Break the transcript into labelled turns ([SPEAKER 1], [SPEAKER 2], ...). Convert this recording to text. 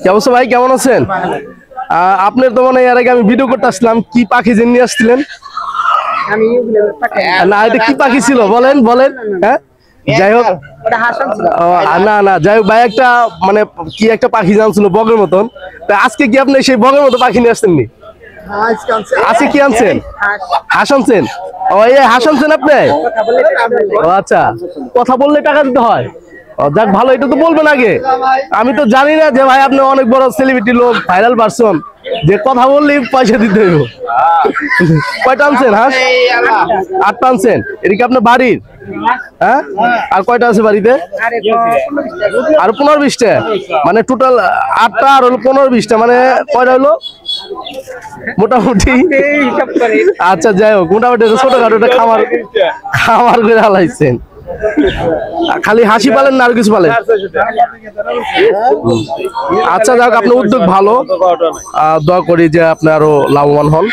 [SPEAKER 1] কি অবস্থা ভাই, কেমন আছেন? আপনার তো মনে হয় এর আগে আমি ভিডিও করতে আসলাম, কি পাখি যে নিয়ে আসছিলেন? না, এটা কি পাখি ছিল বলেন বলেন। হ্যাঁ, যাই হোক, না না, যাই হোক ভাই, একটা মানে কি একটা পাখি জানছিল বগের মতন। তা আজকে কি আপনি সেই বগের মতো পাখি নিয়ে আসছেন? আজকে কি আনছেন? হাঁস আনছেন? ও, এই হাঁস আনছেন আপনি? ও আচ্ছা, কথা বললে টাকা দিতে হয়? যাক ভালো, এটা তো বলবেন আগে। আমি তো জানি না যে ভাই আপনি অনেক বড় সেলিব্রিটি লোক, ভাইরাল পারসন, যে কথা বললেই পয়সা দিতে হইব। কয়টা আনছেন হাঁস? 8টা আনছেন। এটা কি আপনার বাড়ির? হ্যাঁ, আর কয়টা আছে বাড়িতে? আর 15-20টা, মানে টোটাল 8টা আর হলো 15-20টা, মানে কয়টা হলো মোটামুটি? আচ্ছা যাই হোক, মোটামুটি ছোটখাটো একটা খামার খামার করে হালাইছেন। খালি হাসি পালেন না আর কিছু পালেন? আচ্ছা যাক, আপনার উদ্যোগ ভালো, দোয়া করি যে আপনি আরো লাভবান হন।